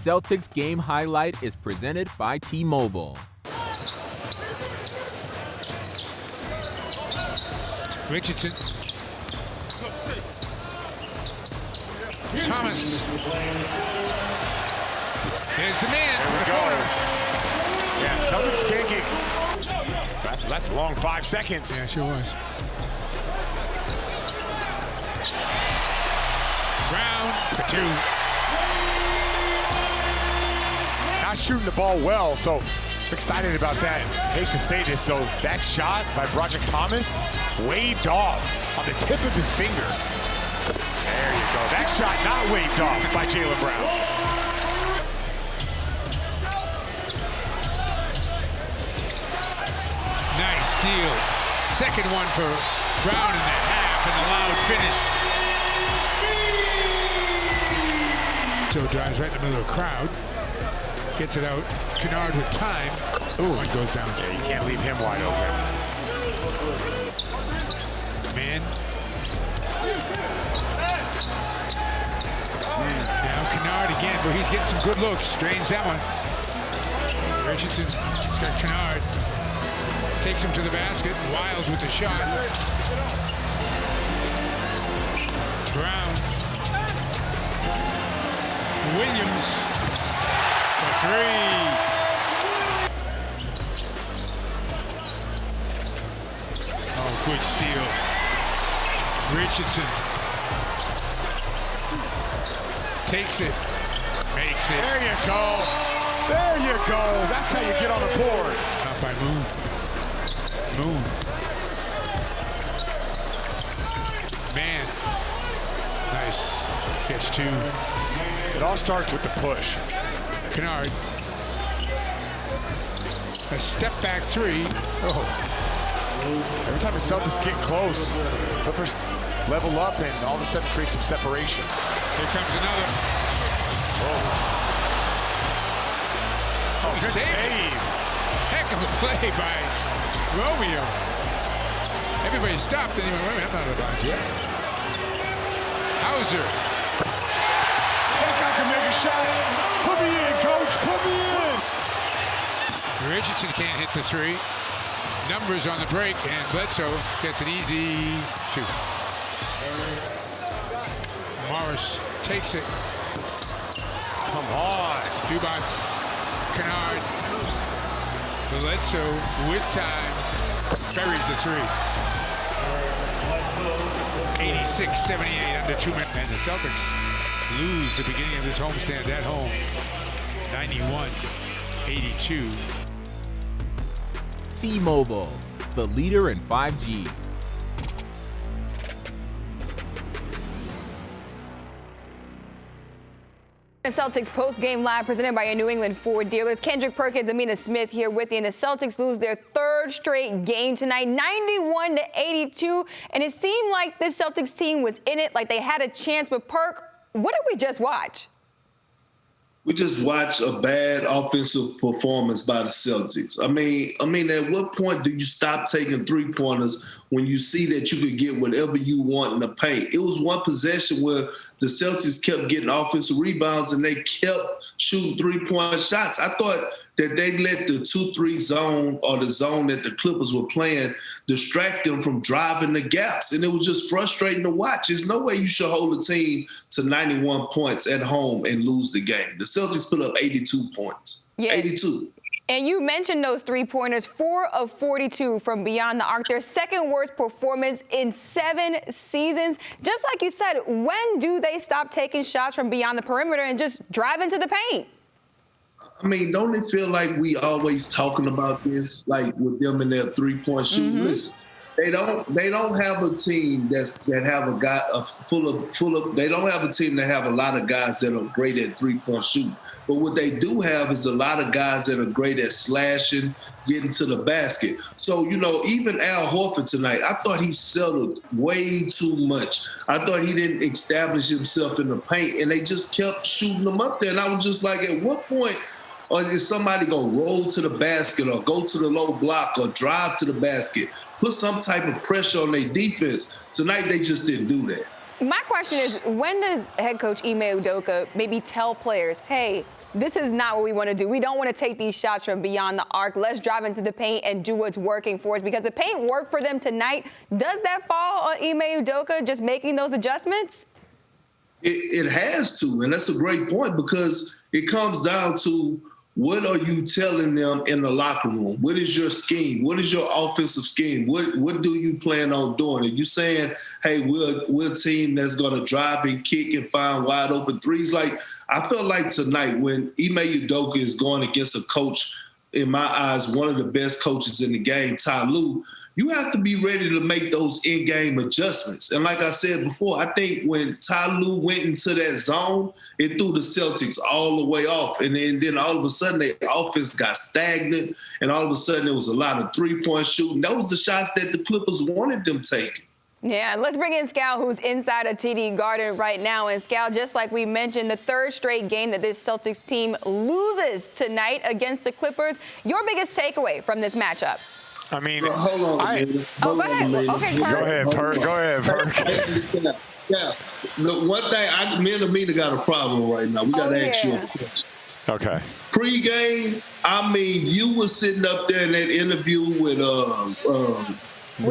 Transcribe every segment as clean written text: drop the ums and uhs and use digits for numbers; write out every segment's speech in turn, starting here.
Celtics game highlight is presented by T-Mobile. Richardson. Thomas. There's the man. There we go. Yeah, Celtics can't get. That's a long 5 seconds. Yeah, sure was. Brown for 2. Not shooting the ball well, so excited about that. Hate to say this, so that shot by Broderick Thomas waved off on the tip of his finger. There you go. That shot not waved off by Jaylen Brown. Nice steal. Second one for Brown in the half and the loud finish. So drives right in the middle of the crowd. Gets it out. Kennard with time. Ooh, it goes down. Yeah, you can't leave him wide open. Man. Now Kennard again, but he's getting some good looks. Drains that one. Richardson got Kennard. Takes him to the basket. Wild with the shot. Brown. Williams for 3. Oh, good steal. Richardson takes it, makes it. There you go. There you go. That's how you get on the board. Not by Moon. Moon. Man. Nice. Gets 2. It all starts with the push. Kennard. A step back 3. Oh. Every time the Celtics get close, Clippers level up and all of a sudden create some separation. Here comes another. Oh, good save. Heck of a play by Romeo. Everybody stopped and he went, wait a minute, I'm not out of bounds yet. Hauser. Think I can make a shot. Put me in, coach. Put me in. Richardson can't hit the 3. Numbers on the break, and Bledsoe gets an easy 2. Morris takes it. Come on. Dubas, Kennard, Bledsoe with time, buries the 3. 86-78 under 2 minutes. And the Celtics lose the beginning of this homestand at home, 91-82. T-Mobile, the leader in 5G. Celtics Postgame Live presented by your New England Ford dealers. Kendrick, Perkins, Amina Smith here with you. And the Celtics lose their 3rd straight game tonight, 91-82. And it seemed like this Celtics team was in it, like they had a chance. But Perk, what did we just watch? We just watched a bad offensive performance by the Celtics. I mean, at what point do you stop taking 3-pointers when you see that you could get whatever you want in the paint? It was one possession where the Celtics kept getting offensive rebounds and they kept shooting 3-point shots. I thought that they let the 2-3 zone or the zone that the Clippers were playing distract them from driving the gaps. And it was just frustrating to watch. There's no way you should hold a team to 91 points at home and lose the game. The Celtics put up 82 points. Yeah. 82. And you mentioned those 3-pointers, 4 of 42 from beyond the arc. Their 2nd worst performance in 7 seasons. Just like you said, when do they stop taking shots from beyond the perimeter and just drive into the paint? I mean, don't it feel like we always talking about this, like with them in their 3-point shooting? Mm-hmm. Listen, they don't have a team that have a guy full of. They don't have a team that have a lot of guys that are great at 3-point shooting. But what they do have is a lot of guys that are great at slashing, getting to the basket. So, even Al Horford tonight, I thought he settled way too much. I thought he didn't establish himself in the paint, and they just kept shooting him up there. And I was just like, at what point is somebody going to roll to the basket or go to the low block or drive to the basket, put some type of pressure on their defense? Tonight, they just didn't do that. My question is, when does head coach Ime Udoka maybe tell players, hey, this is not what we want to do. We don't want to take these shots from beyond the arc. Let's drive into the paint and do what's working for us, because the paint worked for them tonight. Does that fall on Ime Udoka just making those adjustments? It has to, and that's a great point, because it comes down to, what are you telling them in the locker room? What is your scheme? What is your offensive scheme? What do you plan on doing? Are you saying, hey, we're a team that's going to drive and kick and find wide open threes? Like, I felt like tonight when Ime Udoka is going against a coach, in my eyes, one of the best coaches in the game, Ty Lue, you have to be ready to make those in-game adjustments. And like I said before, I think when Ty Lue went into that zone, it threw the Celtics all the way off. And then all of a sudden, their offense got stagnant, and all of a sudden there was a lot of three-point shooting. That was the shots that the Clippers wanted them taking. Yeah, let's bring in Scal, who's inside of TD Garden right now. And Scal, just like we mentioned, the third straight game that this Celtics team loses tonight against the Clippers. Your biggest takeaway from this matchup? I mean, hold on. Go ahead. Okay, Perk. Go ahead, Perk. Yeah. Look, one thing, me and Amina got a problem right now. We got to ask you a question. Okay. Pre-game, I mean, you were sitting up there in that interview with the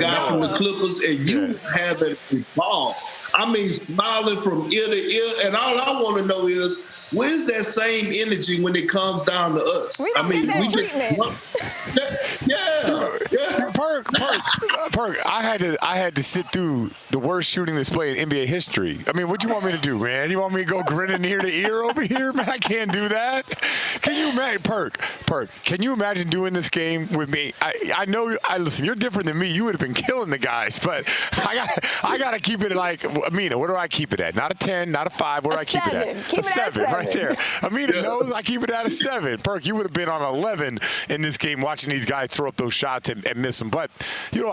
guy from the Clippers, and you having a ball. I mean, smiling from ear to ear, and all I want to know is, where's that same energy when it comes down to us? We don't get that treatment. Yeah. Perk, I had to sit through the worst shooting display in NBA history. I mean, what you want me to do, man? You want me to go grinning ear to ear over here? Man, I can't do that. Can you imagine, Perk, can you imagine doing this game with me? I know, listen, you're different than me. You would have been killing the guys, but I got to keep it like, Amina, what do I keep it at? Not a 10, not a 5. Where do I keep it at? Keep a 7 right there. Amina knows I keep it at a 7. Perk, you would have been on 11 in this game watching these guys throw up those shots and miss them. But,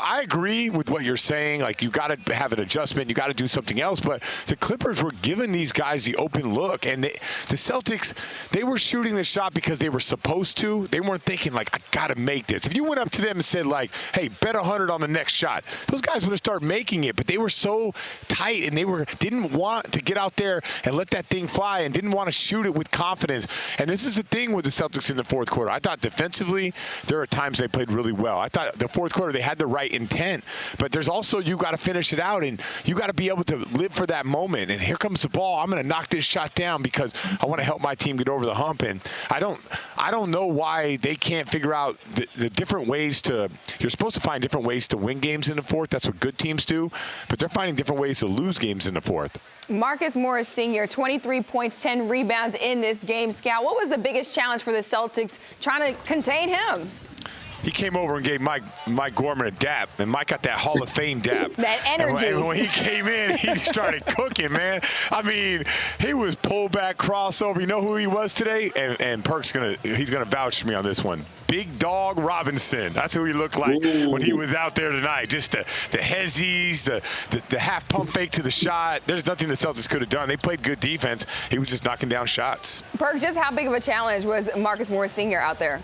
I agree with what you're saying. Like, you got to have an adjustment. You got to do something else. But the Clippers were giving these guys the open look. And the Celtics, they were shooting the shot because they were supposed to. They weren't thinking, like, I got to make this. If you went up to them and said, like, hey, bet 100 on the next shot, those guys would have started making it. But they were so tight, and they didn't want to get out there and let that thing fly, and didn't want to shoot it with confidence. And this is the thing with the Celtics in the fourth quarter. I thought defensively, there are times they played really well. I thought the fourth quarter, they had the right intent. But there's also, you got to finish it out, and you got to be able to live for that moment. And here comes the ball. I'm going to knock this shot down because I want to help my team get over the hump. And I don't know why they can't figure out the different ways to – you're supposed to find different ways to win games in the fourth. That's what good teams do. But they're finding different ways to lose games in the fourth. Marcus Morris Sr., 23 points, 10 rebounds in this game. Scal, what was the biggest challenge for the Celtics trying to contain him? He came over and gave Mike Gorman a dap, and Mike got that Hall of Fame dap. That energy. And when he came in, he started cooking, man. I mean, he was pullback, crossover. You know who he was today? And Perk's he's gonna vouch for me on this one. Big Dog Robinson. That's who he looked like when he was out there tonight. Just the hezzies, the half pump fake to the shot. There's nothing the Celtics could have done. They played good defense. He was just knocking down shots. Perk, just how big of a challenge was Marcus Morris Sr. out there?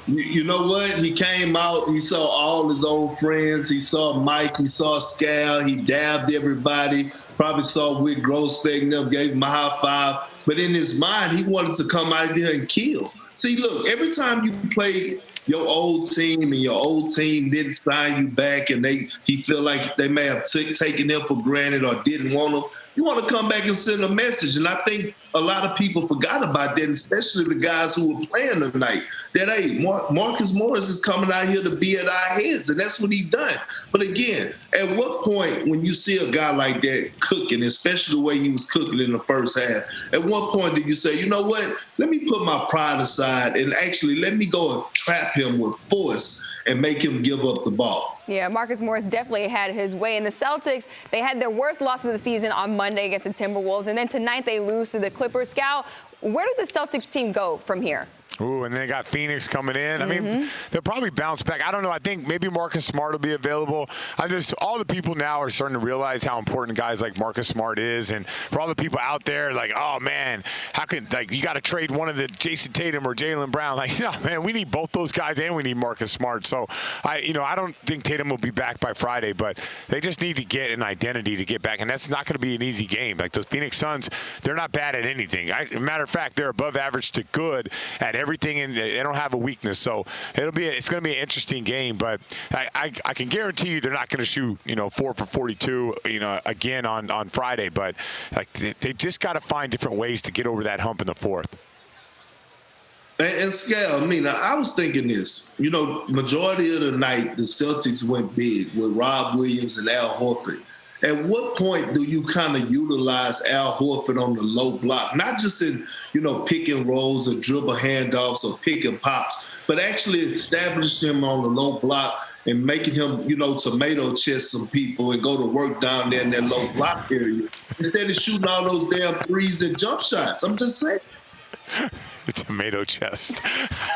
You know what? He came out, he saw all his old friends. He saw Mike, he saw Scal, he dabbed everybody, probably saw Wick Grossbeck and them, gave him a high five. But in his mind, he wanted to come out there and kill. See, look, every time you play your old team and your old team didn't sign you back and he feel like they may have taken them for granted or didn't want them, you want to come back and send a message. And I think a lot of people forgot about that, especially the guys who were playing tonight, that, hey, Marcus Morris is coming out here to be at our heads, and that's what he done. But again, at what point when you see a guy like that cooking, especially the way he was cooking in the first half, at what point do you say, you know what, let me put my pride aside and actually let me go and trap him with force and make him give up the ball? Yeah, Marcus Morris definitely had his way. And the Celtics, they had their worst loss of the season on Monday against the Timberwolves. And then tonight they lose to the Clippers. Scal, where does the Celtics team go from here? Ooh, and they got Phoenix coming in. I mean, they'll probably bounce back. I don't know. I think maybe Marcus Smart will be available. All the people now are starting to realize how important guys like Marcus Smart is. And for all the people out there, like, oh, man, you got to trade one of the Jason Tatum or Jaylen Brown. Like, no, man, we need both those guys and we need Marcus Smart. So, I don't think Tatum will be back by Friday, but they just need to get an identity to get back. And that's not going to be an easy game. Like, those Phoenix Suns, they're not bad at anything. Matter of fact, they're above average to good at everything, and they don't have a weakness. So it's going to be an interesting game, but I can guarantee you they're not going to shoot 4 for 42 again on Friday. But they just got to find different ways to get over that hump in the fourth. And Scale, I was thinking this. Majority of the night the Celtics went big with Rob Williams and Al Horford. At what point do you kind of utilize Al Horford on the low block? Not just in, pick and rolls or dribble handoffs or pick and pops, but actually establishing him on the low block and making him, tomato chest some people and go to work down there in that low block area instead of shooting all those damn threes and jump shots. I'm just saying. Tomato chest.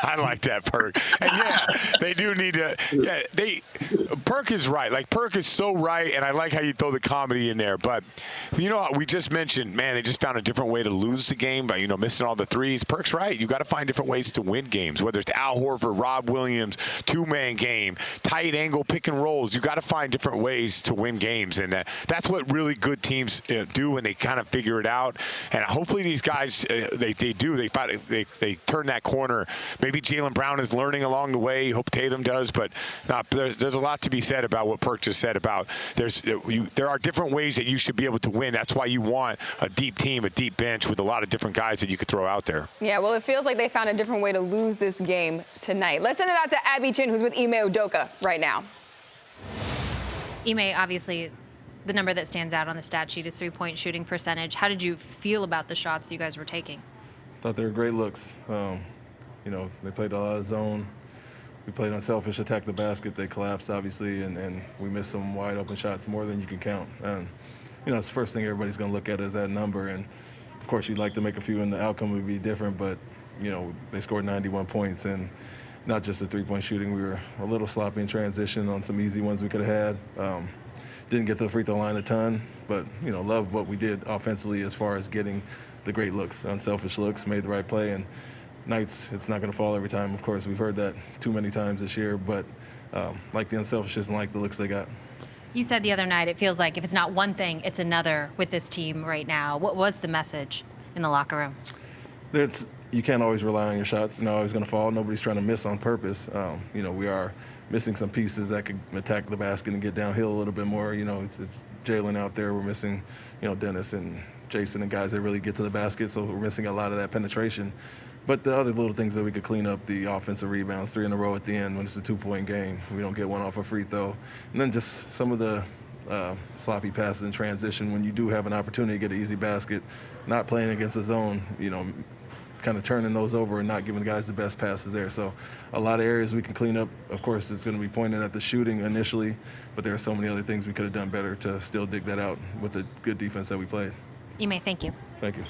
I like that, Perk. And yeah, they do need to. Yeah, Perk is right. Like, Perk is so right, and I like how you throw the comedy in there. But we just mentioned, man, they just found a different way to lose the game by missing all the threes. Perk's right. You got to find different ways to win games. Whether it's Al Horford, Rob Williams, two-man game, tight angle pick and rolls. You got to find different ways to win games, and that's what really good teams do when they kind of figure it out. And hopefully these guys, they do. They turn that corner. Maybe Jaylen Brown is learning along the way. Hope Tatum does, but there's a lot to be said about what Perk just said about there are different ways that you should be able to win. That's why you want a deep team, a deep bench with a lot of different guys that you could throw out there. Yeah, well, it feels like they found a different way to lose this game tonight. Let's send it out to Abby Chin, who's with Ime Udoka right now. Ime, obviously, the number that stands out on the stat sheet is three-point shooting percentage. How did you feel about the shots you guys were taking? Thought they were great looks. They played a lot of zone. We played unselfish, attack the basket. They collapsed, obviously, and we missed some wide open shots, more than you can count. And, it's the first thing everybody's going to look at is that number. And, of course, you'd like to make a few, and the outcome would be different. But, they scored 91 points, and not just the three-point shooting. We were a little sloppy in transition on some easy ones we could have had. Didn't get to the free throw line a ton, but, love what we did offensively as far as getting the great looks, unselfish looks, made the right play. And nights, it's not going to fall every time. Of course, we've heard that too many times this year, but like the unselfishness and like the looks they got. You said the other night it feels like if it's not one thing, it's another with this team right now. What was the message in the locker room? You can't always rely on your shots. They're not always going to fall. Nobody's trying to miss on purpose. We are missing some pieces that could attack the basket and get downhill a little bit more. It's Jaylen out there. We're missing, Dennis and Jason and guys that really get to the basket, so we're missing a lot of that penetration. But the other little things that we could clean up, the offensive rebounds, 3 in a row at the end when it's a 2-point game. We don't get one off a free throw. And then just some of the sloppy passes in transition when you do have an opportunity to get an easy basket, not playing against the zone, kind of turning those over and not giving guys the best passes there. So a lot of areas we can clean up. Of course, it's going to be pointed at the shooting initially, but there are so many other things we could have done better to still dig that out with the good defense that we played. Ime, thank you. Thank you.